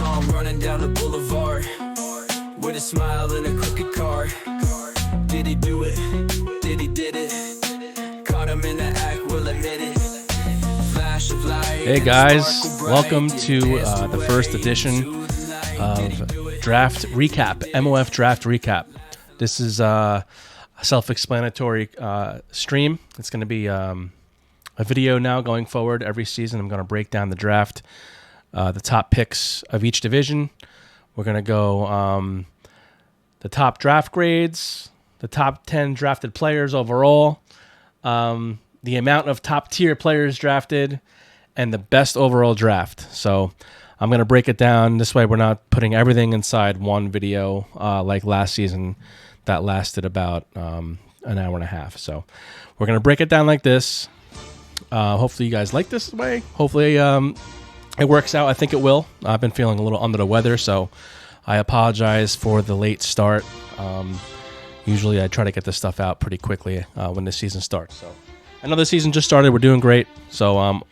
saw him running down the boulevard with a smile and a crooked car. Did he do it? Did he did it? Caught him in the act, will admit it. Flash of light. Hey guys, welcome to the first edition of Draft Recap, MOF Draft Recap. This is a self-explanatory stream. It's going to be a video now going forward. Every season I'm going to break down the draft, the top picks of each division. We're going to go the top draft grades, the top 10 drafted players overall, the amount of top-tier players drafted, and the best overall draft. So I'm going to break it down. This way we're not putting everything inside one video like last season that lasted about an hour and a half. So we're going to break it down like this. Hopefully you guys like this way. Hopefully it works out. I think it will. I've been feeling a little under the weather, so I apologize for the late start. Usually I try to get this stuff out pretty quickly when the season starts. So I know the season just started. We're doing great. So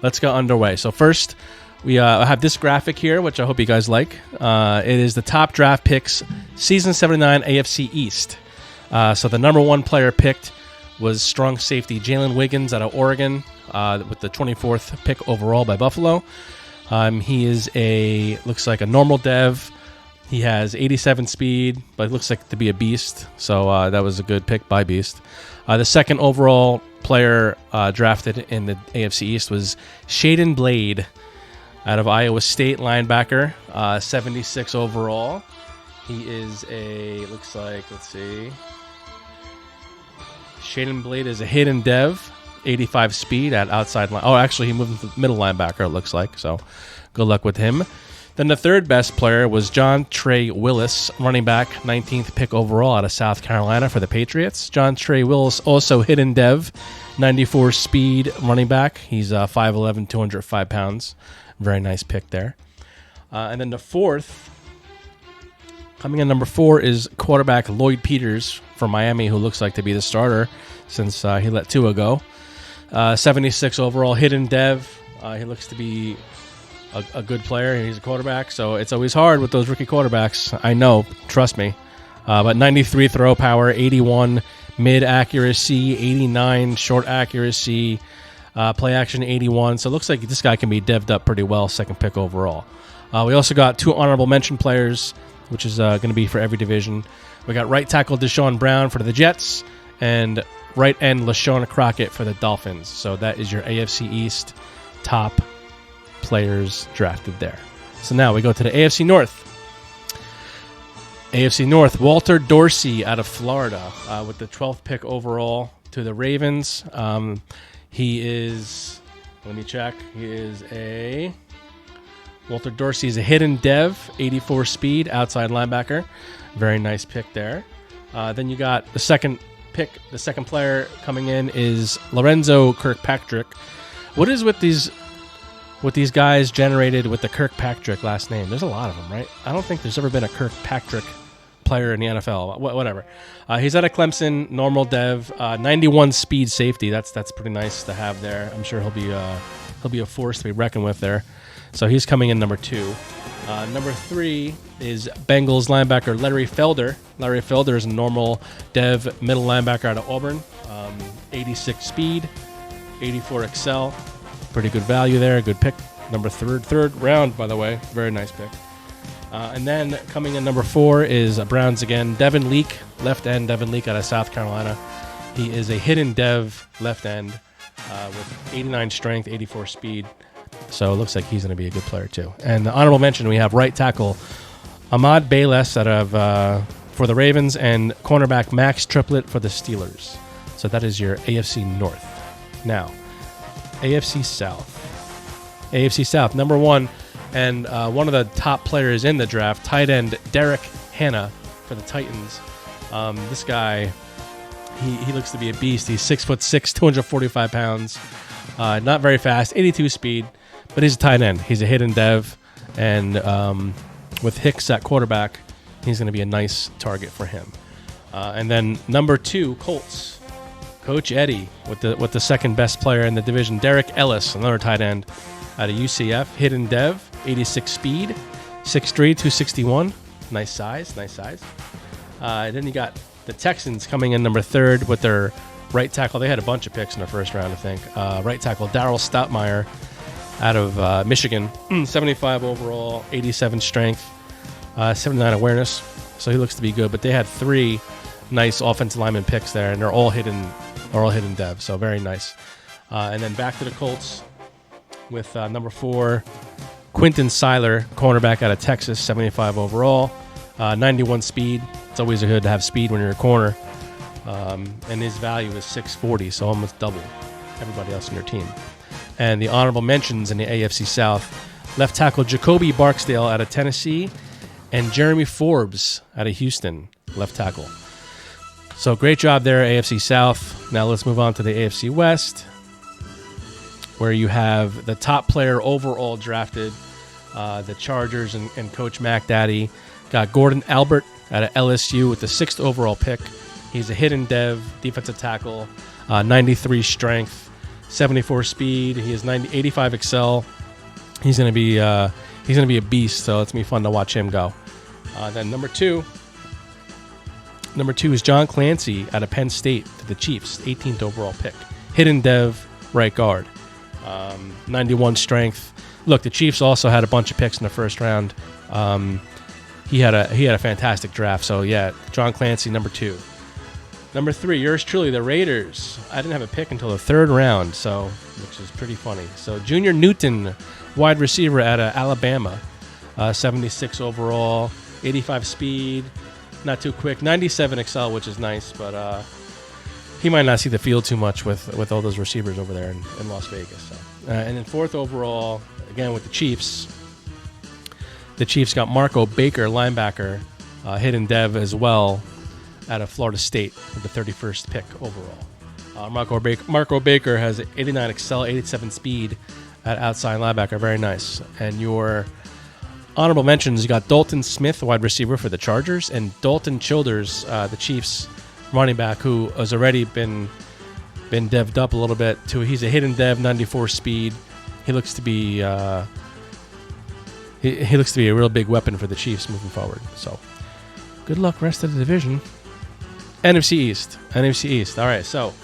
let's go underway. So first, we have this graphic here, which I hope you guys like. It is the top draft picks, Season 79 AFC East. So the number one player picked was strong safety Jalen Wiggins out of Oregon with the 24th pick overall by Buffalo. He is looks like a normal dev. He has 87 speed, but looks like to be a beast. So that was a good pick by Beast. The second overall player drafted in the AFC East was Shaden Blade out of Iowa State, linebacker, 76 overall. He is looks like, let's see. Shaden Blade is a hidden dev, 85 speed at outside line. Oh, actually, he moved into middle linebacker, it looks like. So good luck with him. Then the third best player was John Trey Willis, running back, 19th pick overall out of South Carolina for the Patriots. John Trey Willis, also hidden dev, 94 speed running back. He's 5'11", 205 pounds. Very nice pick there. And then the fourth, coming in number 4, is quarterback Lloyd Peters from Miami, who looks like to be the starter since he let Tua go. 76 overall, hidden dev. He looks to be a good player. He's a quarterback, so it's always hard with those rookie quarterbacks. I know, trust me. But 93 throw power, 81 mid accuracy, 89 short accuracy, play action 81. So it looks like this guy can be devved up pretty well, second pick overall. We also got 2 honorable mention players, which is going to be for every division. We got right tackle Deshaun Brown for the Jets and right end LaShawn Crockett for the Dolphins. So that is your AFC East top players drafted there. So now we go to the AFC North. AFC North, Walter Dorsey out of Florida with the 12th pick overall to the Ravens. He is, let me check, Walter Dorsey is a hidden dev, 84 speed, outside linebacker. Very nice pick there. Then you got the second pick. The second player coming in is Lorenzo Kirkpatrick. What is with these guys generated with the Kirkpatrick last name? There's a lot of them, right? I don't think there's ever been a Kirkpatrick player in the NFL. Whatever. He's out of Clemson, normal dev, 91 speed safety. That's pretty nice to have there. I'm sure he'll be a force to be reckoned with there. So he's coming in number 2. Number 3 is Bengals linebacker Larry Felder. Larry Felder is a normal dev middle linebacker out of Auburn, 86 speed, 84 excel. Pretty good value there. Good pick. Number third round, by the way. Very nice pick. And then coming in number 4 is Browns again. Devin Leake, left end. Devin Leake out of South Carolina. He is a hidden dev left end with 89 strength, 84 speed. So it looks like he's going to be a good player too. And the honorable mention, we have right tackle Ahmad Bayless out of for the Ravens and cornerback Max Triplett for the Steelers. So that is your AFC North. Now, AFC South. AFC South, number 1, and one of the top players in the draft, tight end Derek Hanna for the Titans. This guy, he looks to be a beast. He's 6'6", 245 pounds. Not very fast, 82 speed, but he's a tight end. He's a hidden dev, and with Hicks at quarterback, he's going to be a nice target for him. And then number 2, Colts. Coach Eddie with the second best player in the division, Derek Ellis, another tight end out of UCF, hidden dev, 86 speed, 6'3", 261. Nice size. Then you got the Texans coming in number 3 with their right tackle. They had a bunch of picks in the first round, I think. Right tackle Darryl Stoutmeyer out of Michigan. 75 overall, 87 strength, 79 awareness. So he looks to be good. But they had 3 nice offensive lineman picks there, and they're all hidden dev. So very nice. And then back to the Colts with number 4, Quinton Seiler, cornerback out of Texas, 75 overall, 91 speed. It's always good to have speed when you're a corner. And his value is 640, so almost double everybody else in your team. And the honorable mentions in the AFC South, left tackle Jacoby Barksdale out of Tennessee and Jeremy Forbes out of Houston, left tackle. So great job there, AFC South. Now let's move on to the AFC West, where you have the top player overall drafted, the Chargers and Coach Mac Daddy. Got Gordon Albert out of LSU with the 6th overall pick. He's a hidden dev, defensive tackle, 93 strength, 74 speed. He has 85 excel. He's gonna be a beast. So it's gonna be fun to watch him go. Then number two is John Clancy out of Penn State to the Chiefs, 18th overall pick, hidden dev, right guard, 91 strength. Look, the Chiefs also had a bunch of picks in the first round. He had a fantastic draft. So yeah, John Clancy, number 2. Number 3, yours truly, the Raiders. I didn't have a pick until the 3rd round, which is pretty funny. So Junior Newton, wide receiver out of Alabama, 76 overall, 85 speed, not too quick, 97 excel, which is nice, but he might not see the field too much with all those receivers over there in Las Vegas. So. And then 4th overall, again with the Chiefs. The Chiefs got Marco Baker, linebacker, hidden dev as well, out of Florida State with the 31st pick overall. Marco Baker has 89 excel, 87 speed at outside linebacker. Very nice. And your honorable mentions, you got Dalton Smith, wide receiver for the Chargers, and Dalton Childers, the Chiefs running back, who has already been devved up a little bit. He's a hidden dev, 94 speed. He looks to be he looks to be a real big weapon for the Chiefs moving forward. So good luck rest of the division. NFC East. All right, so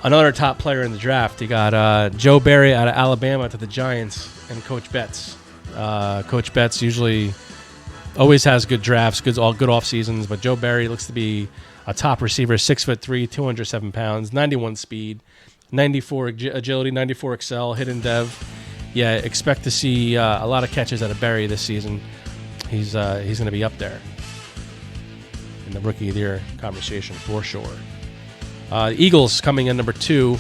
another top player in the draft. You got Joe Barry out of Alabama to the Giants, and Coach Betts. Coach Betts usually always has good drafts, good off seasons, but Joe Barry looks to be a top receiver, 6'3", 207 pounds, 91 speed, 94 agility, 94 excel, hidden dev. Yeah, expect to see a lot of catches out of Barry this season. He's going to be up there in the Rookie of the Year conversation for sure. The Eagles coming in number 2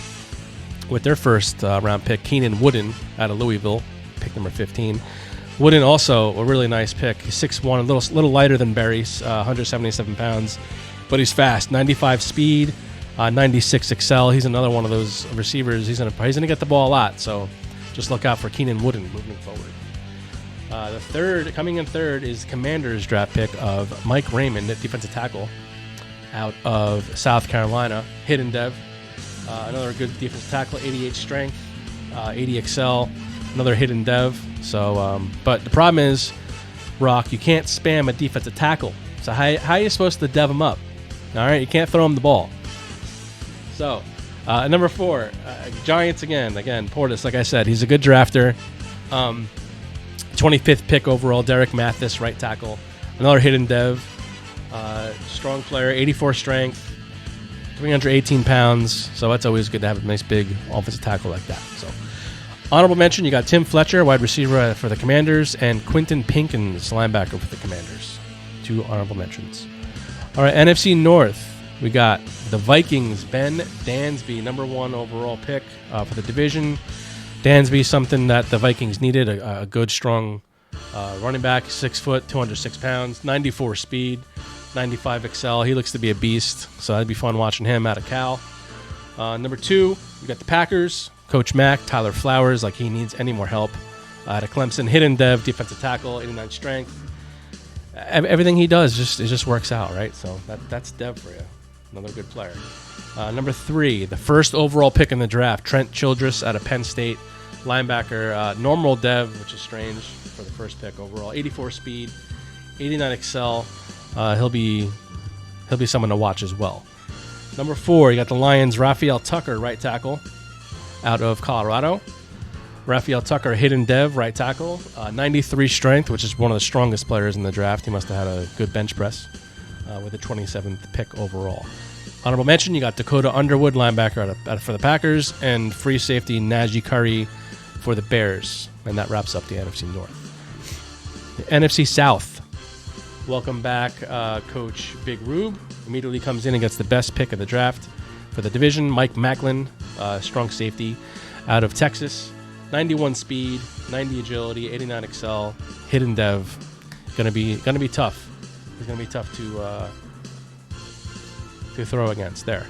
with their first round pick, Keenan Wooden out of Louisville, pick number 15. Wooden also a really nice pick. He's 6'1", a little lighter than Barry's, 177 pounds, but he's fast, 95 speed, 96 excel. He's another one of those receivers. He's gonna get the ball a lot, so just look out for Keenan Wooden moving forward. Coming in third is Commanders draft pick of Mike Raymond, defensive tackle out of South Carolina, hidden dev. Another good defensive tackle, 88 strength, 80 excel, another hidden dev. So, but the problem is, Rock, you can't spam a defensive tackle. So how are you supposed to dev him up? All right, you can't throw him the ball. So, number 4, Giants again. Portis, like I said, he's a good drafter. 25th pick overall, Derek Mathis, right tackle. Another hidden dev. Strong player, 84 strength, 318 pounds. So that's always good to have a nice big offensive tackle like that. So, honorable mention, you got Tim Fletcher, wide receiver for the Commanders, and Quinton Pinkins, linebacker for the Commanders. 2 honorable mentions. All right, NFC North. We got the Vikings, Ben Dansby, number 1 overall pick for the division. Dansby, something that the Vikings needed, a good, strong running back, 6 foot, 206 pounds, 94 speed, 95 excel. He looks to be a beast, so that'd be fun watching him out of Cal. Number 2, we got the Packers, Coach Mack, Tyler Flowers, like he needs any more help. Out of Clemson, hidden dev, defensive tackle, 89 strength. Everything he does just works out, right? So that's dev for you. Another good player. Number 3, the first overall pick in the draft, Trent Childress out of Penn State, linebacker, normal dev, which is strange for the first pick overall. 84 speed, 89 excel. He'll be someone to watch as well. Number 4, you got the Lions, Raphael Tucker, right tackle, out of Colorado. Raphael Tucker, hidden dev, right tackle, 93 strength, which is one of the strongest players in the draft. He must have had a good bench press with the 27th pick overall. Honorable mention, you got Dakota Underwood, linebacker for the Packers, and free safety Najee Curry for the Bears. And that wraps up the NFC North. The NFC South. Welcome back, Coach Big Rube. Immediately comes in and gets the best pick of the draft for the division. Mike Macklin, strong safety out of Texas. 91 speed, 90 agility, 89 excel, hidden dev. Gonna be tough. It's gonna be tough to throw against there.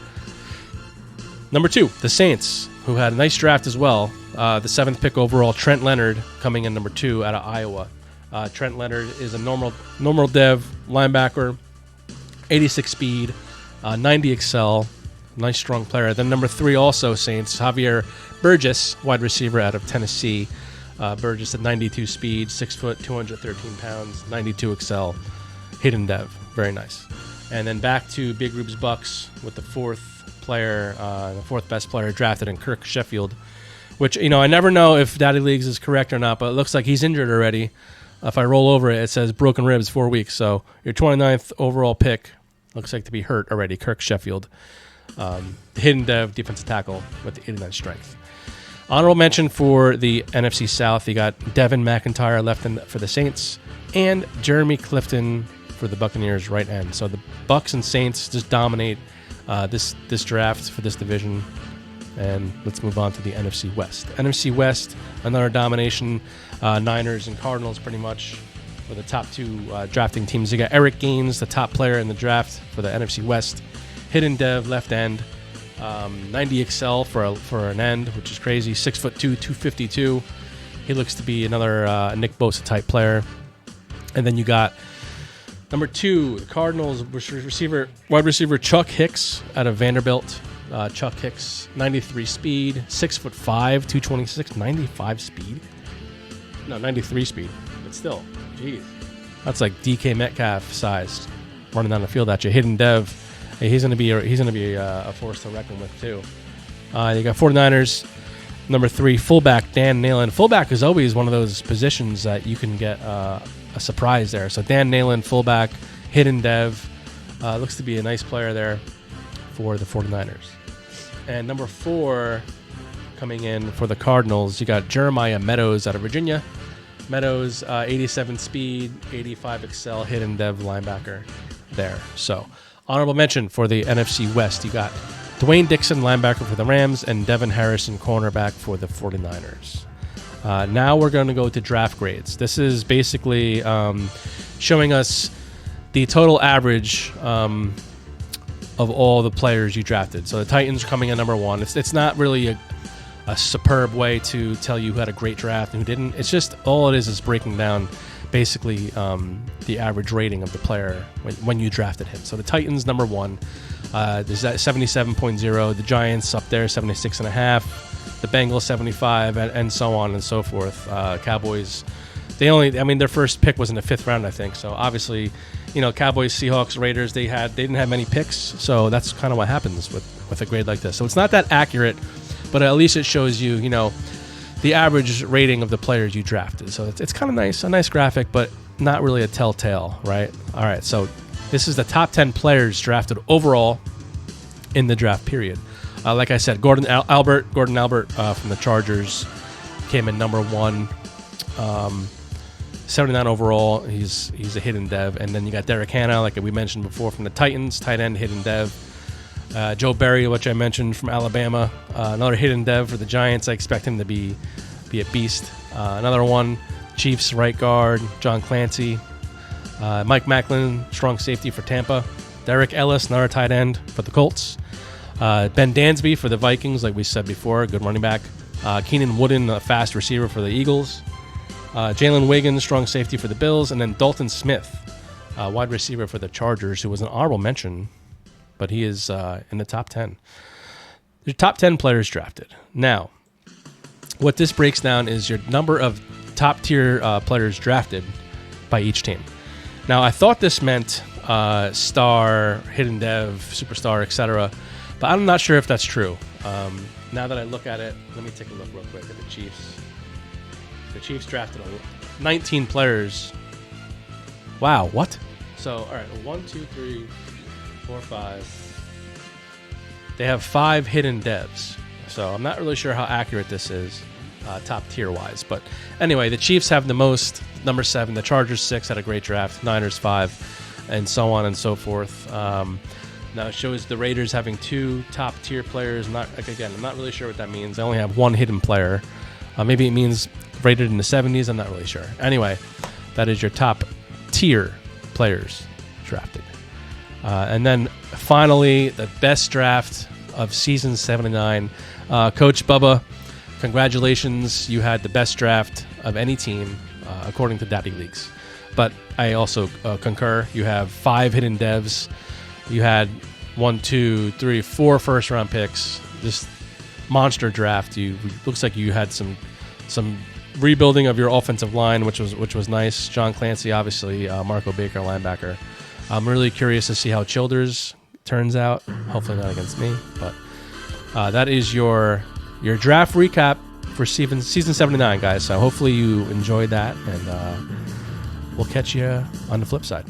Number 2, the Saints, who had a nice draft as well. The 7th pick overall, Trent Leonard, coming in number 2 out of Iowa. Trent Leonard is a normal dev linebacker, 86 speed, 90 excel, nice strong player. Then number 3 also Saints, Javier Burgess, wide receiver out of Tennessee. Burgess at 92 speed, 6 foot, 213 pounds, 92 excel, hidden dev, very nice. And then back to Big Rube's Bucks with the 4th player, the 4th best player drafted in Kirk Sheffield, which, I never know if Daddy Leagues is correct or not, but it looks like he's injured already. If I roll over it, it says broken ribs, 4 weeks. So your 29th overall pick looks like to be hurt already, Kirk Sheffield. The hidden dev, defensive tackle with the 89 strength. Honorable mention for the NFC South, you got Devin McIntyre left for the Saints, and Jeremy Clifton for the Buccaneers right end. So the Bucs and Saints just dominate this draft for this division. And let's move on to the NFC West. NFC West, another domination. Niners and Cardinals pretty much were the top 2 drafting teams. You got Eric Gaines, the top player in the draft for the NFC West. Hidden dev, left end. 90 excel for an end, which is crazy. 6'2", 252. He looks to be another Nick Bosa type player. And then you got number 2, the Cardinals wide receiver Chuck Hicks out of Vanderbilt. Chuck Hicks, 93 speed, 6'5", 226, 95 speed. No, 93 speed, but still, geez, that's like DK Metcalf sized, running down the field at you. Hidden dev, he's gonna be a force to reckon with too. You got 49ers, number 3, fullback Dan Nalen. Fullback is always one of those positions that you can get a surprise there. So Dan Nalen, fullback, hidden dev, looks to be a nice player there for the 49ers. And number 4, coming in for the Cardinals, you got Jeremiah Meadows out of Virginia. Meadows, 87 speed, 85 excel, hidden dev linebacker there. So honorable mention for the NFC West, you got Dwayne Dixon, linebacker for the Rams, and Devin Harrison, cornerback for the 49ers. Now we're going to go to draft grades. This is basically showing us the total average of all the players you drafted. So the Titans are coming in number 1. It's not really a superb way to tell you who had a great draft and who didn't. It's just all it is breaking down basically the average rating of the player when you drafted him. So the Titans, number 1, there's that 77.0. The Giants up there, 76.5. The Bengals, 75, and so on and so forth. Cowboys, their first pick was in the 5th round, I think. So obviously, Cowboys, Seahawks, Raiders, they didn't have many picks. So that's kind of what happens with a grade like this. So it's not that accurate, but at least it shows you, the average rating of the players you drafted. So it's kind of nice, a nice graphic, but not really a telltale, right? All right, so this is the top 10 players drafted overall in the draft period. Like I said, Gordon Albert from the Chargers came in number 1. 79 overall. He's a hidden dev. And then you got Derek Hanna, like we mentioned before, from the Titans, tight end, hidden dev. Joe Berry, which I mentioned, from Alabama, another hidden dev for the Giants. I expect him to be a beast. Another one, Chiefs right guard, John Clancy. Mike Macklin, strong safety for Tampa. Derek Ellis, another tight end for the Colts. Ben Dansby for the Vikings, like we said before, good running back. Keenan Wooden, a fast receiver for the Eagles. Jalen Wiggins, strong safety for the Bills. And then Dalton Smith, wide receiver for the Chargers, who was an honorable mention, but he is in the top 10. There's top 10 players drafted. Now, what this breaks down is your number of top tier players drafted by each team. Now, I thought this meant star, hidden dev, superstar, etc., but I'm not sure if that's true. Now that I look at it, let me take a look real quick at the Chiefs. The Chiefs drafted 19 players. Wow, what? So, all right, 1, 2, 3, 4, 5. They have 5 hidden devs. So I'm not really sure how accurate this is, top tier wise. But anyway, the Chiefs have the most, number 7. The Chargers 6 had a great draft. Niners 5, and so on and so forth. Now it shows the Raiders having 2 top tier players. I'm not really sure what that means. They only have 1 hidden player. Maybe it means rated in the 70s. I'm not really sure. Anyway, that is your top tier players drafted. And then finally, the best draft of season 79. Coach Bubba, congratulations. You had the best draft of any team, according to Daddy Leaks. But I also concur. You have 5 hidden devs. You had 1, 2, 3, 4 first round picks. This monster draft. Looks like you had some rebuilding of your offensive line, which was nice. John Clancy, obviously, Marco Baker, linebacker. I'm really curious to see how Childers turns out. Hopefully not against me, but that is your draft recap for season 79, guys. So hopefully you enjoyed that, and we'll catch you on the flip side.